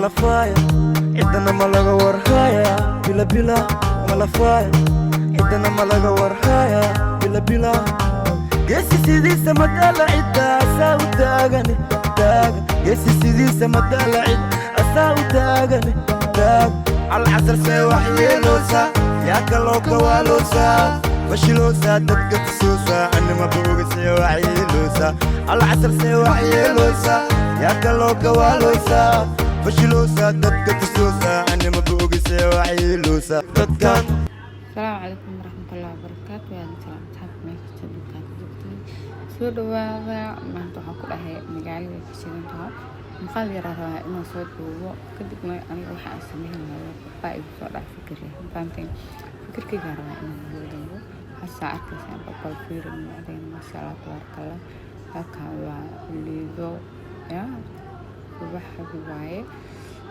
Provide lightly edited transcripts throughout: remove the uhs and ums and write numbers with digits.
ملفايا عندنا ملقا ورهايا بلا بلا ملفايا عندنا ملقا ورهايا بلا بلا قيسي سيدي سمدالا عدا أساو تاغني تاغ قيسي سيدي سمدالا عدا أساو تاغني تاغ على العصر سيوح يلوسا يا كالوكا والوسا فشلوسا دبقة سوسا أنا ما بوغي سيوح يلوسا على العصر سيوح يلوسا يا كالوكا والوسا فشلوسا دبقة سوسا أنا ما بوغي سيوح يلوسا دكان. السلام عليكم ورحمة الله وبركاته يا سلام صحاب ميكس دكان soo dhawaada maanta waxaan ku dhahay magaalada Kishidantaha maxaa la yiraahdaa inaan soo duubo kadibna aniga waxa aan sameeyay baa igu soo dhaaf fikirkayga rabaa inaan duubo hasa arkaysan babal fiirin macdeen masha Allah tabaarkalla halkaan waa liido ya waxa waaye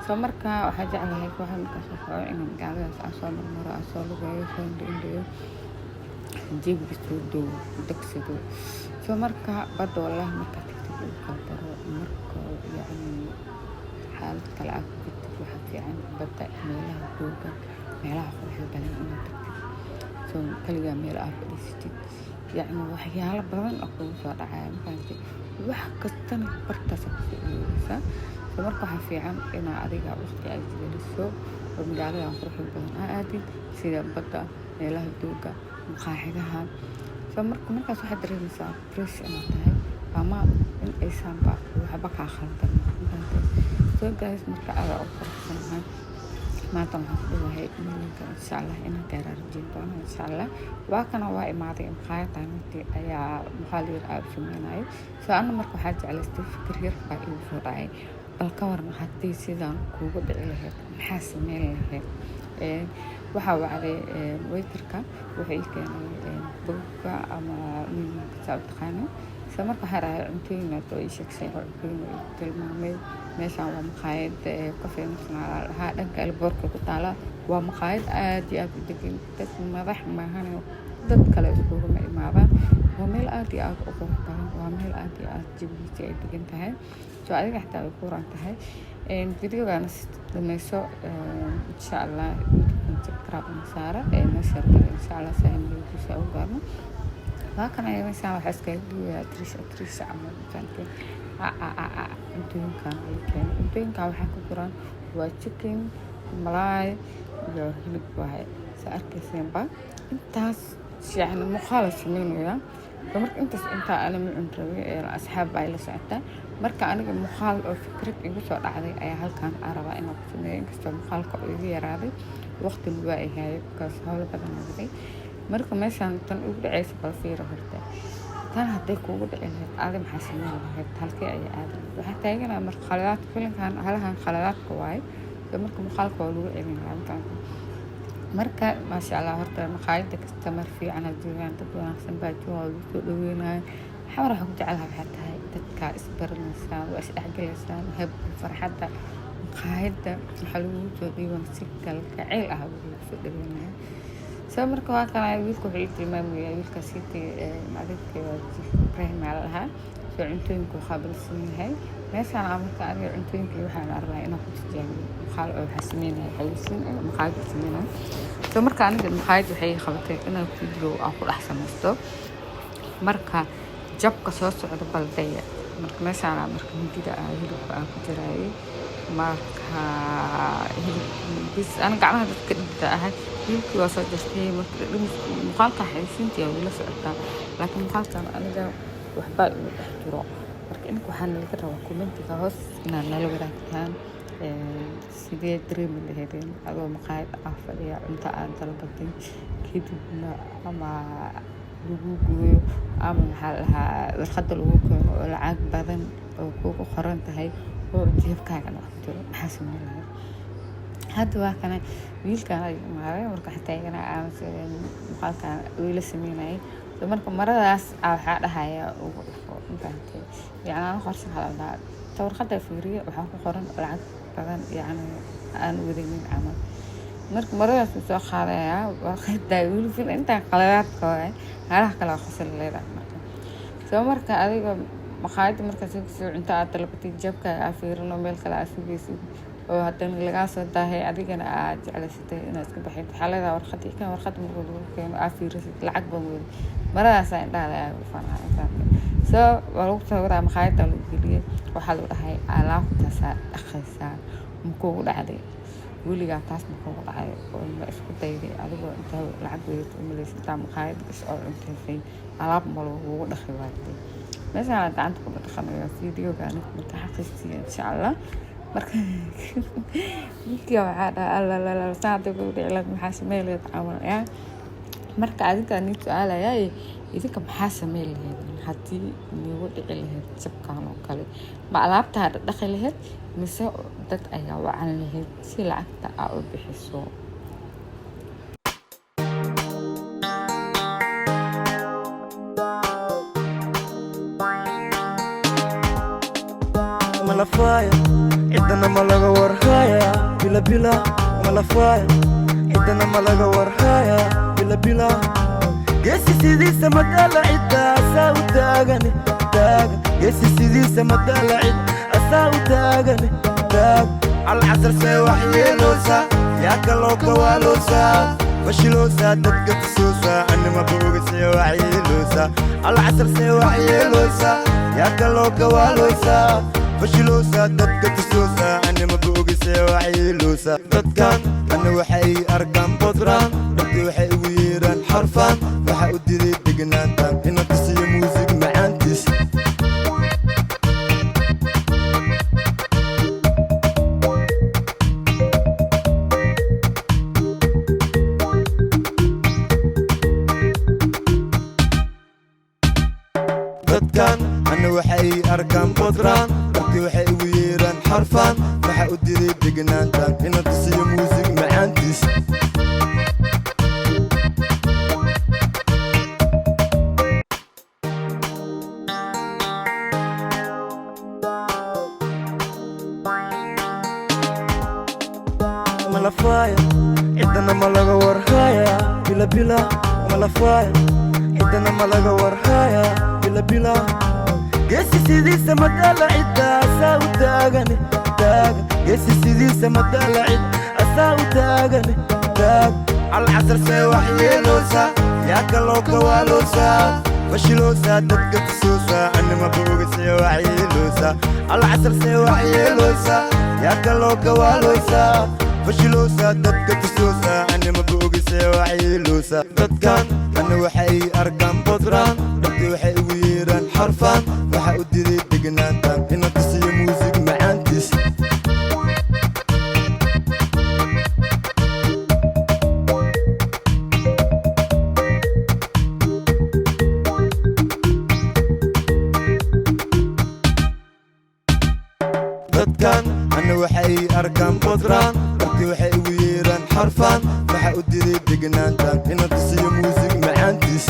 soo markaa waxaa jeclahay waxaan ka soo xoo inaan magaaladaas aan soo marmaro aan soo lugeeyo soo indhiyo jeebka soo duubo degsigo soo markaa badda wallahi markaa tagtid uu ka baro markaa yani xaalad kale ah kadib waxa fiican badda meelaha duuga meelaha quruxda badan inaad tagtid soo kaliya meel aad fadhiisatid yani waxyaalo badan oo kugu soo dhacaya markaa wax kastana bartaas ku fiirisa soo markaa waxa fiican inaad adiga waqti ay geliso oo magaalada quruxda badan aadid sida badda meelaha duuga maqaaxidaha soo markaas waxaad dareemaysaa fresh inaad tahay ama in aysan waxba kaa khaldan soo guys marka aad u faraxsanahay maanta waxaan ku dhawahay maalinka insha Allah inaan gaararjin doono insha Allah waa kana waa imaaday maqaayadda ayaa maxaa la yiraahdaa sameynay soo ana marka waxaa jeclaystay fikir yar baa igu soo dhacay bal ka waran haddii sidaan kuugu dhici lahayd maxaa sameyn lahayd waxa wacday waiterka waxa ii keenay buuga ama sabab taqaano soo marka waxaa raacay cuntooyin oo ii sheegay cuntooyin tilmaamay meeshaan waa maqaayad kafee national ah dhanka alboorka ku taala waa maqaayad aad iyo aad u degan dad madax maahan dad kale iskugu ma imaadaan waa meel aad iyo aad u qurux badan waa meel aad iyo aad jawigiisa ay degan tahay soo adiga xitaa ay ku ran tahay videogan dhamayso insha Allah subscribe نسارة نشر إن شاء الله سهم بيجي أو قرن لكن أنا مثلا أحس كذي تريش عمل كانتي أنتين كان أنتين كانوا حكوا قرن وتشيكن ملاي يهلك واحد سأركزين با أنت يعني مخالف منه يا فمرك أنت أنا من أنتري الأصحاب بايل ساعتها marka aniga muxaal oo fikrad igu soo dhacday ayaa halkaan araba inaan ku sameeyo inkastoo muxaalka igu yaraaday waqti luba ay hayay kaas hawl badan noqday marka meeshaan tan ugu dhacaysa bal fiiro horta tan haday kuugu dhicin aad maxaa sameyn lahayd halkee ay aadan waxa taaganaa marka qaladaad filankan halahan qaladaadka waay marka muxaalka waa lagu celin lahaa marka maasha Allah horta maqaayadda customer fiican joogaan dad wanaagsan baa jooga soo dhaweynaya حوار حق جعلها حتى تذكر إسبر النساء وأشياء جلسة هب فرحتها قاعدة حلوة وضيوة سكة الكعيل أهو في الدنيا سامر كوا كان يقولك في الإمام يقولك سيتي معرفة إبراهيم علىها شو عنتين كوا خابل السنين هاي ناس أنا عملت أنا عنتين كوا حنا أربعين أخذ جامي خال حسنين هاي حلوين مقاعد سنين سامر كان عندي مقاعد وحي خلطي أنا فيديو أخذ أحسن مستوى مركا jabka soo socda baldaya marka meeshaan marka hidida hilibka aan ku jiray marka bis aan gacmaha dadka dhigta ahay hilibkii waa soo jirtay marka muuqaalka xayisiintii waa la socotaa laakiin muuqaalkan aniga waxba uu dhex jiro marka in waxaan laga rabaa commentiga hoos inaad nala wadaagtaan sidee dareemi lahaydeen adoo maqaayad ah fadhiya cunto aad dalbatay kadibna ama lagu gooyo ama maxaa lahaa warqadda lagu keeno oo lacag badan oo kugu qoran tahay oo jeebkaaga ku jiro maxaa sameyn lahayd hadda waa kana wiilkaan ay imaaday marka xataa igana aaminsan muuqaalkan wiila sameynayay marka maradaas waxaa dhahaya ugu dhufo intaantay yani aan qorsi halada warqadda fiiriyo waxaa ku qoran lacag badan yani aan wadaynin camal marka maradaas soo qaadaya warqadda wiil fil inta qaladaadka ah halaha kala khasal leedahay marka soo marka adiga maqaayadda marka soo cunto aad dalbatay jabka aad fiirino meel kale aad sugaysid oo haddana lagaa soo daahay adigana aad jeclaysatay inaad iska baxid waxaa leedahay warqadii kan warqad markuu lagu keeno aad fiirisid lacag baan weyday maradaasaa indhahada aad u fanahay so waa lagu sawiraa maqaayadda lagu geliyay waxaa lagu dhahay alaabtaasaa dhaqaysaa makuugu dhacday weligaa taas makuugu dhacay oo ma isku dayday adigoo intaa lacag weydato umalaysataa maqaayadda is oo cuntaysay alaab ma lagugu dhaqi waayday meeshaan gacanta ku dhaqanayo fiidiyooga aniga marka xaqiistiya insha allah marka wiilkiya waxaa dhaha alla saacada ku dhicilad maxaa samey lahayd camal yaa marka adinkaa nin su-aalayaa idinka maxaa samey lahayd haddii niigu dhici lahayd jabkaan oo kale ma alaabtaa dhaqi lahayd mise dad ayaa wacan lahayd si lacagta aa u bixiso malafaya cidana malaga warhaya bila bila malafaya cidana malaga warhaya bila bila geesi sidiisa madala cidda asaa u taagane taaga geesi sidiisa madala cid asaa u taagane taag alcasar see wax yeeloosaa yaa kaloo kawaaloosaa fashiloosaa dadka tusoosaa anima booga see wax yeeloosaa alcasar see wax yeeloosaa yaa kaloo kawaaloosaa fashiloosaa dadka tusoosaa anima booga see wax yeeloosaa dadkan ana waxay arkaan bodraan dadki waxay ugu yeeraan xarfaan waxaa u diday degnaantaan ina tusiyo muusig macaantiis dadkan ana waxay arkaan bodraan dadki waxay ugu yeeraan xarfaan waxaa u diday degnaantaan ina tusiyo muusig macaantiis malafaya cidana malaga warhaya bila bila malafaya cidana malaga warhaya bila bila geesi sidiisa madala cidda asaa u taagane taaga geesi sidiisa madala cid asaa u taagane taag alcasar see wax yeeloosaa yaa kaloo kawaaloosaa fashiloosaa dadka tusoosaa anima booga see wax yeeloosaa alcasar see wax yeeloosaa yaa kaloo kawaaloosaa fashiloosaa dadka tusoosaa anima booga see wax yeeloosaa dadkan ana waxay arkaan bodraan dadki waxay ugu yeeraan xarfaan waxaa u diday degnaantaan ina tusiyo muusig macaantiis dadkan ana waxay arkaan bodraan dadki waxay ugu yeeraan xarfaan waxaa u diday degnaantaan ina tusiyo muusig macaantiis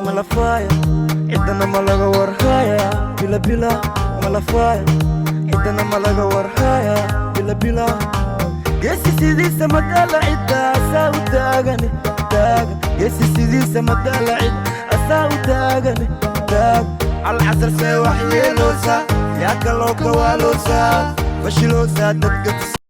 malafaya cidana malaga warhaya bila bila malafaya cidana malaga warhaya bila bila geesi sidiisa madala cidda asaa u taagane taaga geesi sidiisa madala cid asaa u taagane taag alcasar see wax yeeloosaa yaa kaloo kawaaloosaa fashiloosaa dadka